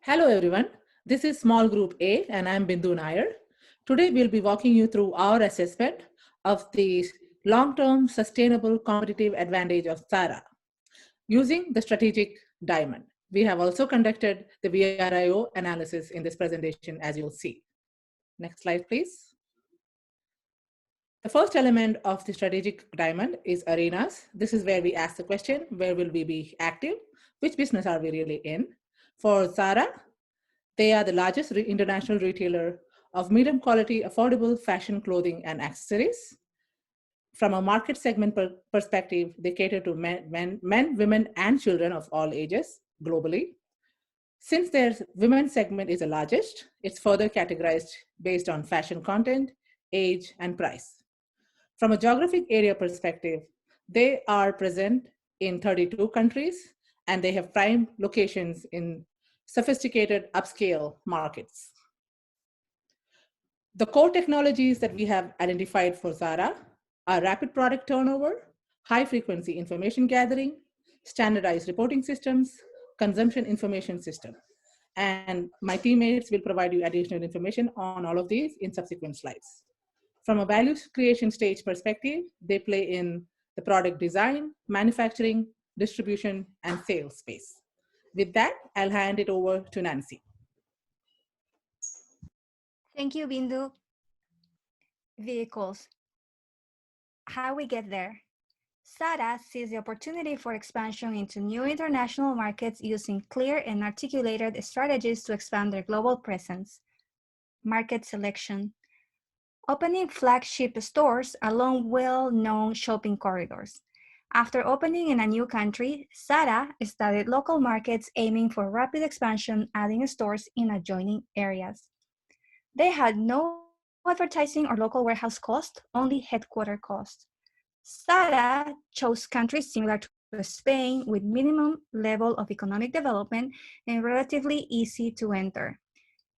Hello everyone, this is Small Group A and I'm Bindu Nair. Today we'll be walking you through our assessment of the long-term sustainable competitive advantage of Zara using the strategic diamond. We have also conducted the VRIO analysis in this presentation as you'll see. Next slide please. The first element of the strategic diamond is arenas. This is where we ask the question, where will we be active? Which business are we really in? For Zara, they are the largest international retailer of medium quality, affordable fashion clothing and accessories. From a market segment perspective, they cater to men, women, and children of all ages globally. Since their women's segment is the largest, it's further categorized based on fashion content, age, and price. From a geographic area perspective, they are present in 32 countries and they have prime locations in sophisticated upscale markets. The core technologies that we have identified for Zara are rapid product turnover, high frequency information gathering, standardized reporting systems, consumption information system. And my teammates will provide you additional information on all of these in subsequent slides. From a value creation stage perspective, they play in the product design, manufacturing, distribution, and sales space. With that, I'll hand it over to Nancy. Thank you, Bindu. Vehicles. How we get there. Zara sees the opportunity for expansion into new international markets using clear and articulated strategies to expand their global presence. Market selection. Opening flagship stores along well-known shopping corridors. After opening in a new country, Zara studied local markets aiming for rapid expansion, adding stores in adjoining areas. They had no advertising or local warehouse cost, only headquarter cost. Zara chose countries similar to Spain with minimum level of economic development and relatively easy to enter.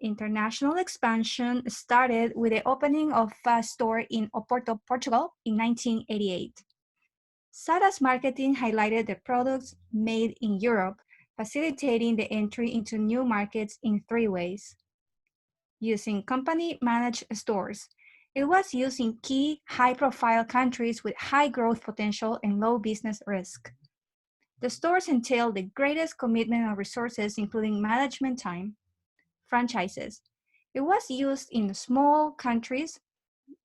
International expansion started with the opening of a store in Oporto, Portugal in 1988. Zara's marketing highlighted the products made in Europe, facilitating the entry into new markets in 3 ways. Using company-managed stores. It was used in key high-profile countries with high growth potential and low business risk. The stores entailed the greatest commitment of resources, including management time. Franchises. It was used in small countries,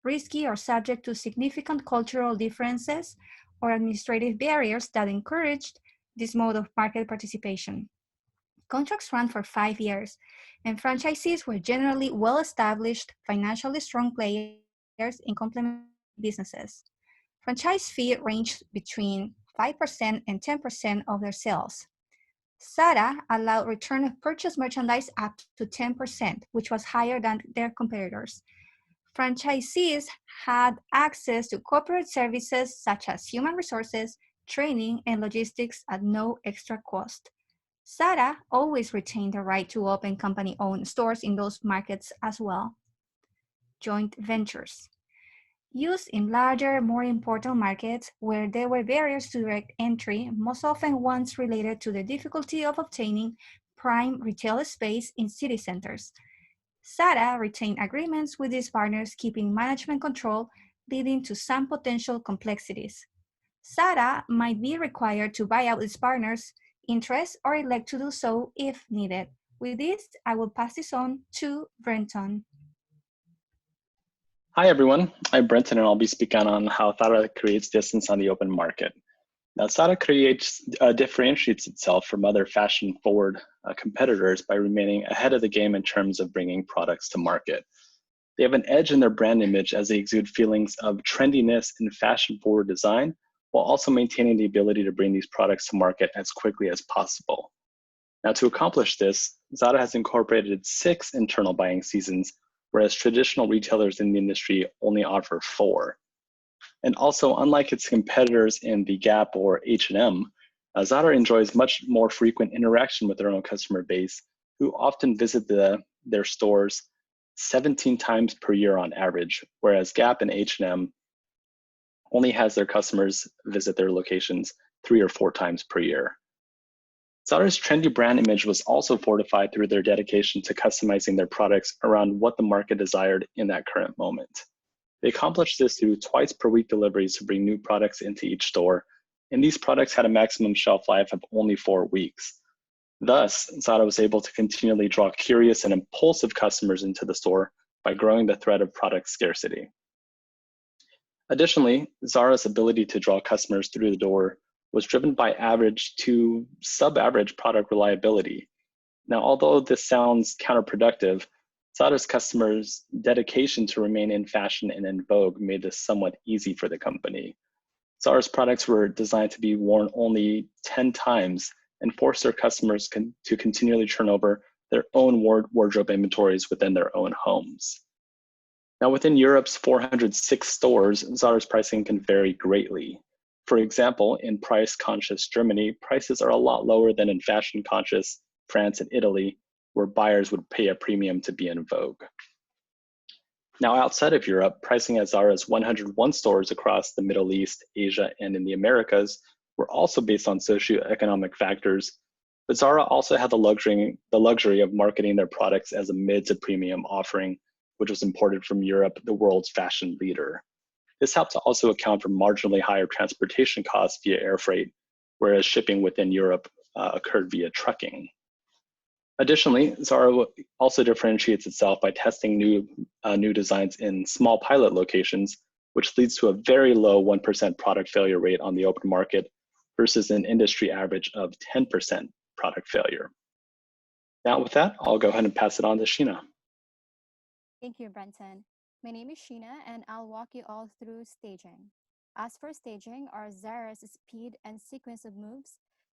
risky or subject to significant cultural differences or administrative barriers that encouraged this mode of market participation. Contracts ran for 5 years, and franchisees were generally well-established, financially strong players in complementary businesses. Franchise fee ranged between 5% and 10% of their sales. Zara allowed return of purchased merchandise up to 10%, which was higher than their competitors. Franchisees had access to corporate services such as human resources, training, and logistics at no extra cost. Zara always retained the right to open company-owned stores in those markets as well. Joint ventures. Used in larger, more important markets where there were barriers to direct entry, most often ones related to the difficulty of obtaining prime retail space in city centers. Zara retained agreements with these partners, keeping management control, leading to some potential complexities. Zara might be required to buy out its partners' interest or elect to do so if needed. With this, I will pass this on to Brenton. Hi everyone, I'm Brenton and I'll be speaking on how Zara creates distance on the open market. Now Zara differentiates itself from other fashion-forward competitors by remaining ahead of the game in terms of bringing products to market. They have an edge in their brand image as they exude feelings of trendiness and fashion-forward design, while also maintaining the ability to bring these products to market as quickly as possible. Now to accomplish this, Zara has incorporated 6 internal buying seasons, whereas traditional retailers in the industry only offer 4. And also, unlike its competitors in the Gap or H&M, Zara enjoys much more frequent interaction with their own customer base, who often visit their stores 17 times per year on average, whereas Gap and H&M only has their customers visit their locations 3 or 4 times per year. Zara's trendy brand image was also fortified through their dedication to customizing their products around what the market desired in that current moment. They accomplished this through twice per week deliveries to bring new products into each store, and these products had a maximum shelf life of only 4 weeks. Thus, Zara was able to continually draw curious and impulsive customers into the store by growing the threat of product scarcity. Additionally, Zara's ability to draw customers through the door was driven by average to sub-average product reliability. Now, although this sounds counterproductive, Zara's customers' dedication to remain in fashion and in vogue made this somewhat easy for the company. Zara's products were designed to be worn only 10 times and forced their customers to continually turn over their own wardrobe inventories within their own homes. Now, within Europe's 406 stores, Zara's pricing can vary greatly. For example, in price-conscious Germany, prices are a lot lower than in fashion-conscious France and Italy, where buyers would pay a premium to be in vogue. Now, outside of Europe, pricing at Zara's 101 stores across the Middle East, Asia, and in the Americas were also based on socioeconomic factors, but Zara also had the luxury of marketing their products as a mid to premium offering, which was imported from Europe, the world's fashion leader. This helped to also account for marginally higher transportation costs via air freight, whereas shipping within Europe occurred via trucking. Additionally, Zara also differentiates itself by testing new designs in small pilot locations, which leads to a very low 1% product failure rate on the open market versus an industry average of 10% product failure. Now with that, I'll go ahead and pass it on to Sheena. Thank you, Brenton. My name is Sheena, and I'll walk you all through staging. As for staging, or Zara's speed and sequence of moves,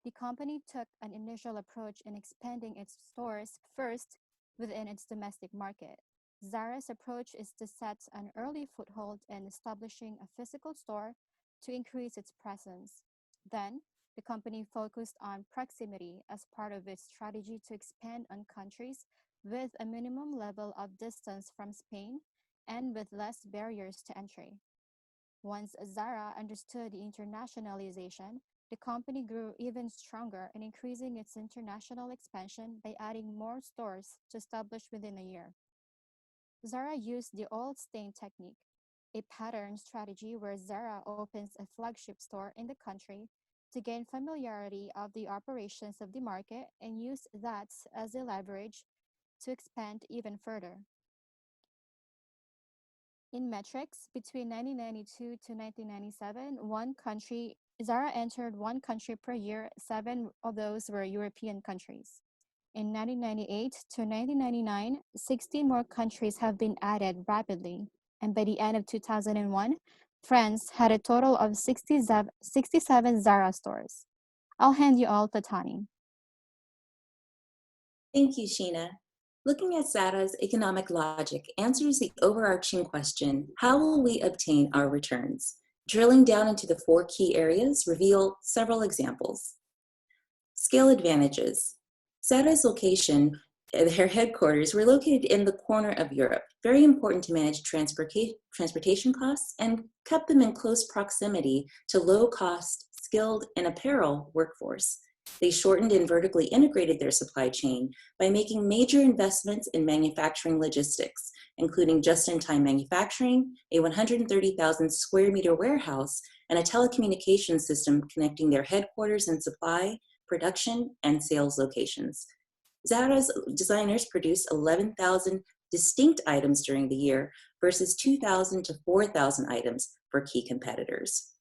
the company took an initial approach in expanding its stores first within its domestic market. Zara's approach is to set an early foothold in establishing a physical store to increase its presence. Then, the company focused on proximity as part of its strategy to expand on countries with a minimum level of distance from Spain and with less barriers to entry. Once Zara understood the internationalization, the company grew even stronger in increasing its international expansion by adding more stores to establish within a year. Zara used the old stain technique, a pattern strategy where Zara opens a flagship store in the country to gain familiarity of the operations of the market and use that as a leverage to expand even further. In metrics, between 1992 to 1997, Zara entered one country per year. 7 of those were European countries. In 1998 to 1999, 16 more countries have been added rapidly, and by the end of 2001, France had a total of 67 Zara stores. I'll hand you all to Tani. Thank you, Sheena. Looking at Zara's economic logic answers the overarching question, how will we obtain our returns? Drilling down into the 4 key areas reveal several examples. Scale advantages. Zara's location, their headquarters, were located in the corner of Europe, very important to manage transportation costs and kept them in close proximity to low-cost, skilled, and apparel workforce. They shortened and vertically integrated their supply chain by making major investments in manufacturing logistics, including just-in-time manufacturing, a 130,000 square meter warehouse, and a telecommunications system connecting their headquarters and supply, production, and sales locations. Zara's designers produce 11,000 distinct items during the year versus 2,000 to 4,000 items for key competitors.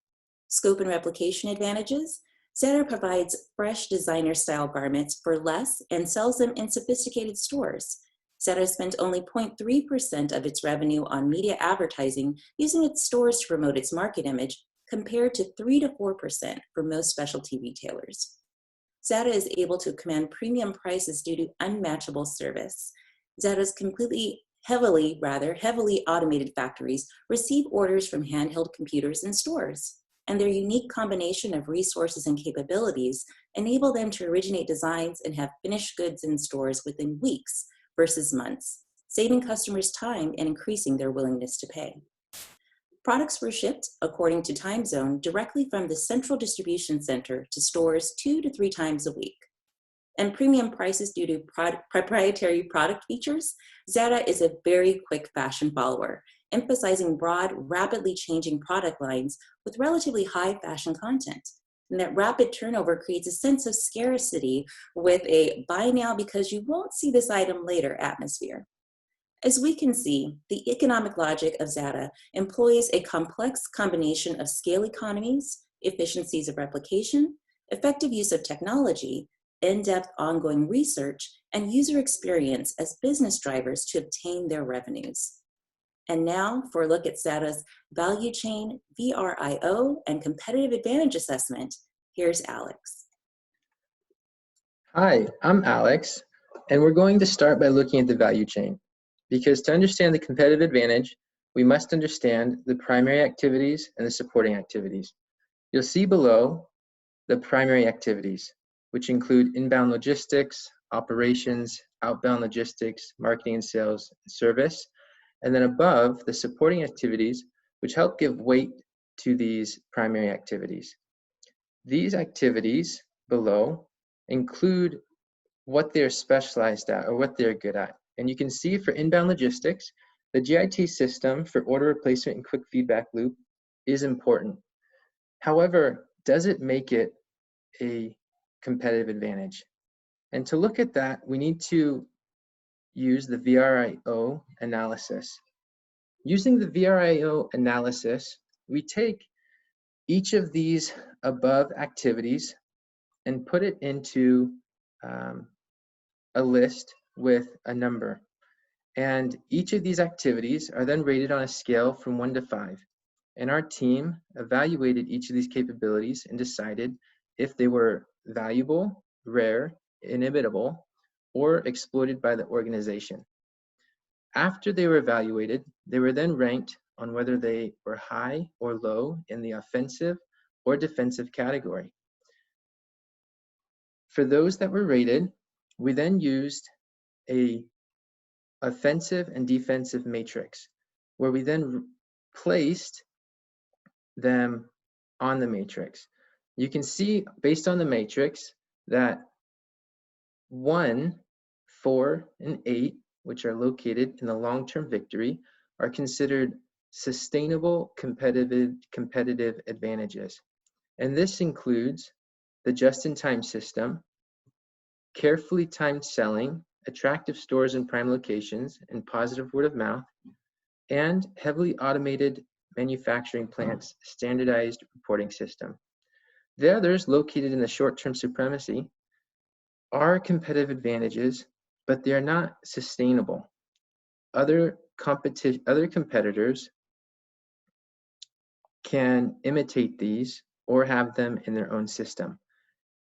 Scope and replication advantages. Zara provides fresh designer-style garments for less and sells them in sophisticated stores. Zara spent only 0.3% of its revenue on media advertising using its stores to promote its market image, compared to 3 to 4% for most specialty retailers. Zara is able to command premium prices due to unmatchable service. Zara's heavily automated factories receive orders from handheld computers in stores, and their unique combination of resources and capabilities enable them to originate designs and have finished goods in stores within weeks versus months, saving customers time and increasing their willingness to pay. Products were shipped, according to time zone, directly from the central distribution center to stores 2 to 3 times a week. and premium prices due to proprietary product features, Zara is a very quick fashion follower, emphasizing broad, rapidly changing product lines with relatively high fashion content. And that rapid turnover creates a sense of scarcity with a buy now because you won't see this item later atmosphere. As we can see, the economic logic of Zara employs a complex combination of scale economies, efficiencies of replication, effective use of technology, in-depth ongoing research, and user experience as business drivers to obtain their revenues. And now for a look at Zara's value chain, VRIO, and competitive advantage assessment, here's Alex. Hi, I'm Alex, and we're going to start by looking at the value chain. Because to understand the competitive advantage, we must understand the primary activities and the supporting activities. You'll see below the primary activities, which include inbound logistics, operations, outbound logistics, marketing and sales, and service. And then above, the supporting activities, which help give weight to these primary activities. These activities below include what they're specialized at or what they're good at. And you can see for inbound logistics, the GIT system for order replacement and quick feedback loop is important. However, does it make it a competitive advantage? And to look at that, we need to use the VRIO analysis. Using the VRIO analysis, we take each of these above activities and put it into a list with a number. And each of these activities are then rated on a scale from 1 to 5. And our team evaluated each of these capabilities and decided if they were valuable, rare, inimitable, or exploited by the organization. After they were evaluated, they were then ranked on whether they were high or low in the offensive or defensive category. For those that were rated, we then used a offensive and defensive matrix, where we then placed them on the matrix. You can see based on the matrix that 1, 4, and 8, which are located in the long-term victory, are considered sustainable competitive advantages. And this includes the just-in-time system, carefully timed selling, attractive stores in prime locations, and positive word of mouth, and heavily automated manufacturing plants, standardized reporting system. The others, located in the short-term supremacy, are competitive advantages, but they are not sustainable. Other competitors can imitate these or have them in their own system.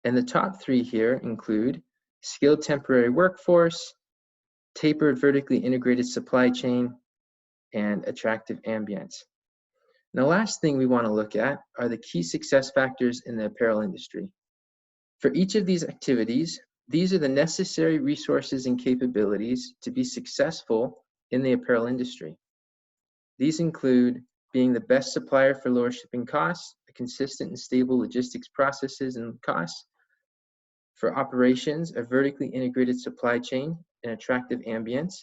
And the top 3 here include skilled temporary workforce, tapered vertically integrated supply chain, and attractive ambience. And the last thing we want to look at are the key success factors in the apparel industry. For each of these activities, these are the necessary resources and capabilities to be successful in the apparel industry. These include being the best supplier for lower shipping costs, a consistent and stable logistics processes and costs. For operations, a vertically integrated supply chain and attractive ambience.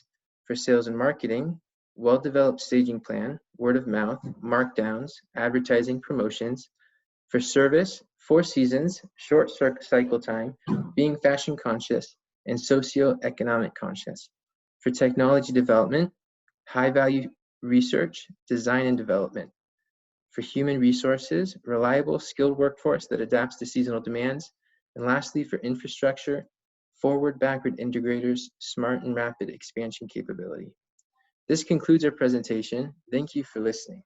For sales and marketing, well-developed staging plan, word of mouth, markdowns, advertising, promotions. For service, 4 seasons, short cycle time, being fashion conscious, and socio-economic conscious. For technology development, high-value research, design, and development. For human resources, reliable, skilled workforce that adapts to seasonal demands. And lastly, for infrastructure, forward-backward integrators, smart and rapid expansion capability. This concludes our presentation. Thank you for listening.